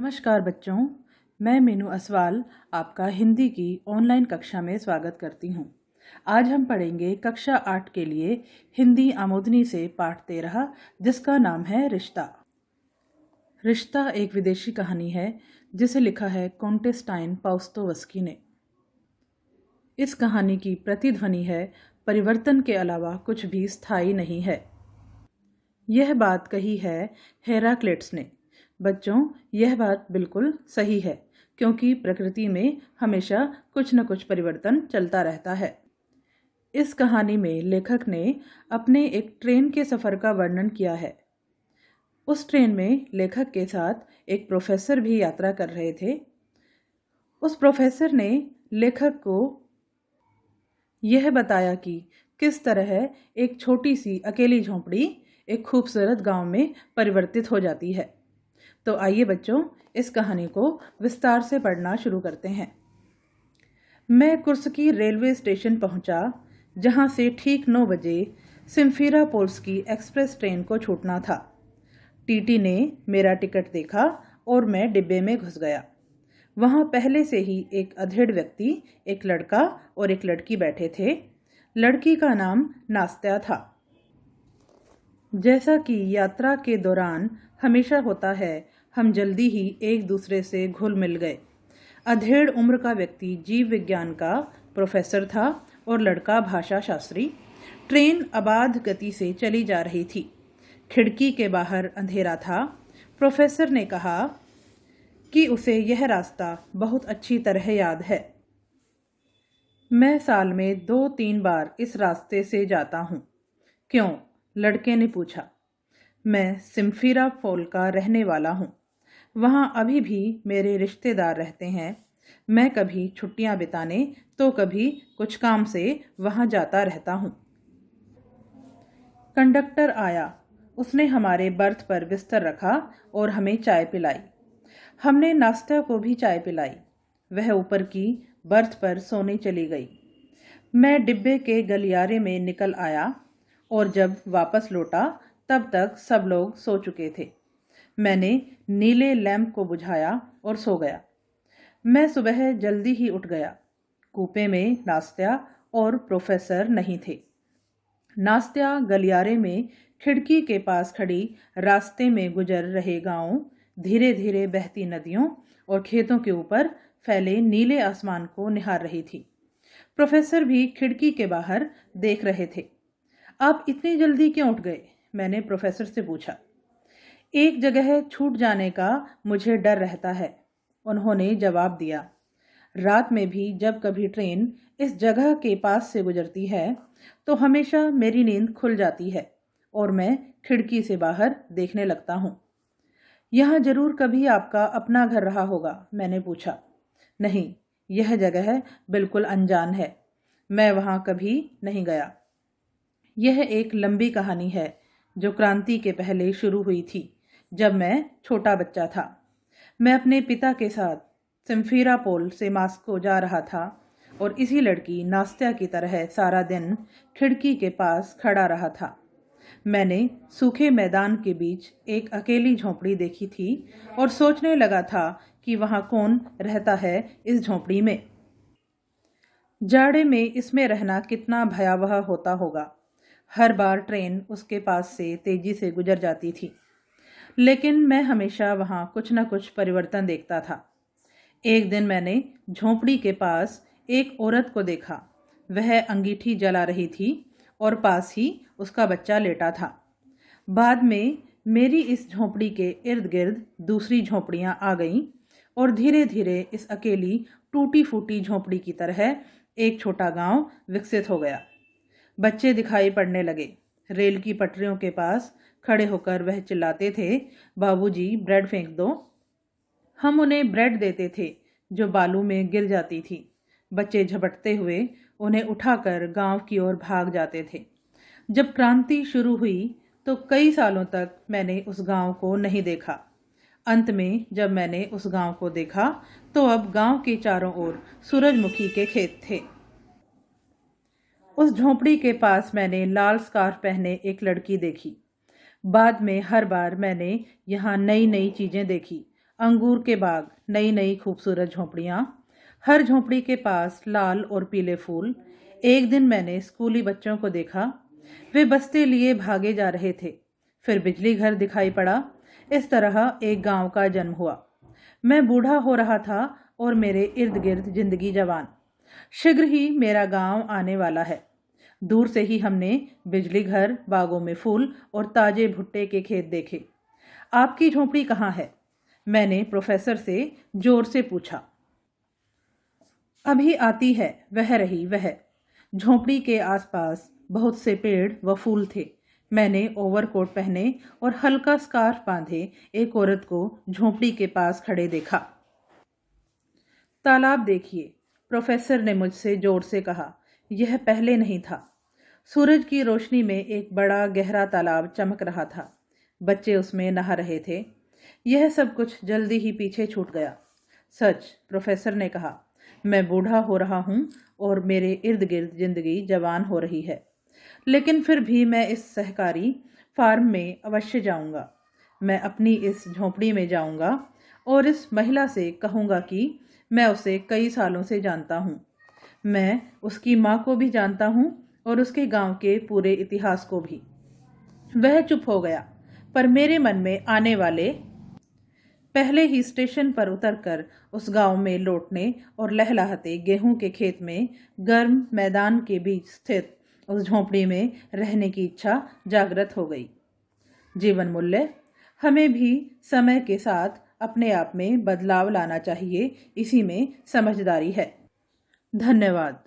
नमस्कार बच्चों, मैं मीनू असवाल आपका हिंदी की ऑनलाइन कक्षा में स्वागत करती हूँ। आज हम पढ़ेंगे कक्षा 8 के लिए हिंदी आमोदनी से पाठ 13 जिसका नाम है रिश्ता। रिश्ता एक विदेशी कहानी है जिसे लिखा है कॉन्टेस्टाइन पाउस्तोवस्की ने। इस कहानी की प्रतिध्वनि है परिवर्तन के अलावा कुछ भी स्थायी नहीं है। यह बात कही है हेराक्लिटस ने। बच्चों, यह बात बिल्कुल सही है क्योंकि प्रकृति में हमेशा कुछ न कुछ परिवर्तन चलता रहता है। इस कहानी में लेखक ने अपने एक ट्रेन के सफ़र का वर्णन किया है। उस ट्रेन में लेखक के साथ एक प्रोफेसर भी यात्रा कर रहे थे। उस प्रोफेसर ने लेखक को यह बताया कि किस तरह एक छोटी सी अकेली झोंपड़ी एक खूबसूरत गांव में परिवर्तित हो जाती है। तो आइए बच्चों, इस कहानी को विस्तार से पढ़ना शुरू करते हैं। मैं कुर्सकी रेलवे स्टेशन पहुंचा, जहां से ठीक 9 बजे सिम्फेरोपोल्स्की एक्सप्रेस ट्रेन को छूटना था। टीटी ने मेरा टिकट देखा और मैं डिब्बे में घुस गया। वहां पहले से ही एक अधेड़ व्यक्ति, एक लड़का और एक लड़की बैठे थे। लड़की का नाम नास्त्या था। जैसा कि यात्रा के दौरान हमेशा होता है, हम जल्दी ही एक दूसरे से घुल मिल गए। अधेड़ उम्र का व्यक्ति जीव विज्ञान का प्रोफेसर था और लड़का भाषा शास्त्री। ट्रेन अबाध गति से चली जा रही थी। खिड़की के बाहर अंधेरा था। प्रोफेसर ने कहा कि उसे यह रास्ता बहुत अच्छी तरह याद है। मैं साल में 2-3 बार इस रास्ते से जाता हूँ। क्यों? लड़के ने पूछा। मैं सिम्फेरोपोल का रहने वाला हूँ। वहाँ अभी भी मेरे रिश्तेदार रहते हैं। मैं कभी छुट्टियाँ बिताने तो कभी कुछ काम से वहाँ जाता रहता हूँ। कंडक्टर आया। उसने हमारे बर्थ पर बिस्तर रखा और हमें चाय पिलाई। हमने नाश्ता को भी चाय पिलाई। वह ऊपर की बर्थ पर सोने चली गई। मैं डिब्बे के गलियारे में निकल आया और जब वापस लौटा तब तक सब लोग सो चुके थे। मैंने नीले लैंप को बुझाया और सो गया। मैं सुबह जल्दी ही उठ गया। कूपे में नास्त्या और प्रोफेसर नहीं थे। नास्त्या गलियारे में खिड़की के पास खड़ी रास्ते में गुजर रहे गांवों, धीरे धीरे बहती नदियों और खेतों के ऊपर फैले नीले आसमान को निहार रही थी। प्रोफेसर भी खिड़की के बाहर देख रहे थे। आप इतनी जल्दी क्यों उठ गए? मैंने प्रोफेसर से पूछा। एक जगह छूट जाने का मुझे डर रहता है, उन्होंने जवाब दिया। रात में भी जब कभी ट्रेन इस जगह के पास से गुजरती है तो हमेशा मेरी नींद खुल जाती है और मैं खिड़की से बाहर देखने लगता हूँ। यहाँ जरूर कभी आपका अपना घर रहा होगा? मैंने पूछा। नहीं, यह जगह बिल्कुल अनजान है। मैं वहाँ कभी नहीं गया। यह एक लंबी कहानी है जो क्रांति के पहले शुरू हुई थी, जब मैं छोटा बच्चा था। मैं अपने पिता के साथ सिम्फेरोपोल से मॉस्को जा रहा था और इसी लड़की नास्त्या की तरह सारा दिन खिड़की के पास खड़ा रहा था। मैंने सूखे मैदान के बीच एक अकेली झोंपड़ी देखी थी और सोचने लगा था कि वहाँ कौन रहता है इस झोंपड़ी में। जाड़े में इसमें रहना कितना भयावह होता होगा। हर बार ट्रेन उसके पास से तेजी से गुजर जाती थी, लेकिन मैं हमेशा वहाँ कुछ न कुछ परिवर्तन देखता था। एक दिन मैंने झोंपड़ी के पास एक औरत को देखा। वह अंगीठी जला रही थी और पास ही उसका बच्चा लेटा था। बाद में मेरी इस झोंपड़ी के इर्द गिर्द दूसरी झोंपड़ियाँ आ गईं और धीरे धीरे इस अकेली टूटी फूटी झोंपड़ी की तरह एक छोटा गांव विकसित हो गया। बच्चे दिखाई पड़ने लगे। रेल की पटरियों के पास खड़े होकर वह चिल्लाते थे, बाबूजी ब्रेड फेंक दो। हम उन्हें ब्रेड देते थे जो बालू में गिर जाती थी। बच्चे झपटते हुए उन्हें उठाकर गांव की ओर भाग जाते थे। जब क्रांति शुरू हुई तो कई सालों तक मैंने उस गांव को नहीं देखा। अंत में जब मैंने उस गांव को देखा तो अब गांव के चारों ओर सूरजमुखी के खेत थे। उस झोंपड़ी के पास मैंने लाल स्कार्फ पहने एक लड़की देखी। बाद में हर बार मैंने यहाँ नई नई चीज़ें देखी। अंगूर के बाग, नई नई खूबसूरत झोंपड़ियाँ, हर झोंपड़ी के पास लाल और पीले फूल। एक दिन मैंने स्कूली बच्चों को देखा, वे बस्ते लिए भागे जा रहे थे। फिर बिजली घर दिखाई पड़ा। इस तरह एक गांव का जन्म हुआ। मैं बूढ़ा हो रहा था और मेरे इर्द गिर्द जिंदगी जवान। शीघ्र ही मेरा गांव आने वाला है। दूर से ही हमने बिजली घर, बागों में फूल और ताजे भुट्टे के खेत देखे। आपकी झोंपड़ी कहाँ है? मैंने प्रोफेसर से जोर से पूछा। अभी आती है, वह रही वह। झोंपड़ी के आसपास बहुत से पेड़ व फूल थे। मैंने ओवरकोट पहने और हल्का स्कार्फ बांधे एक औरत को झोंपड़ी के पास खड़े देखा। तालाब देखिए, प्रोफेसर ने मुझसे जोर से कहा। यह पहले नहीं था। सूरज की रोशनी में एक बड़ा गहरा तालाब चमक रहा था। बच्चे उसमें नहा रहे थे। यह सब कुछ जल्दी ही पीछे छूट गया। सच, प्रोफेसर ने कहा, मैं बूढ़ा हो रहा हूँ और मेरे इर्द गिर्द जिंदगी जवान हो रही है, लेकिन फिर भी मैं इस सहकारी फार्म में अवश्य जाऊंगा। मैं अपनी इस झोंपड़ी में जाऊंगा और इस महिला से कहूंगा कि मैं उसे कई सालों से जानता हूँ। मैं उसकी माँ को भी जानता हूँ और उसके गांव के पूरे इतिहास को भी। वह चुप हो गया, पर मेरे मन में आने वाले पहले ही स्टेशन पर उतरकर उस गांव में लौटने और लहलहाते गेहूं के खेत में गर्म मैदान के बीच स्थित उस झोंपड़ी में रहने की इच्छा जागृत हो गई। जीवन मूल्य, हमें भी समय के साथ अपने आप में बदलाव लाना चाहिए, इसी में समझदारी है। धन्यवाद।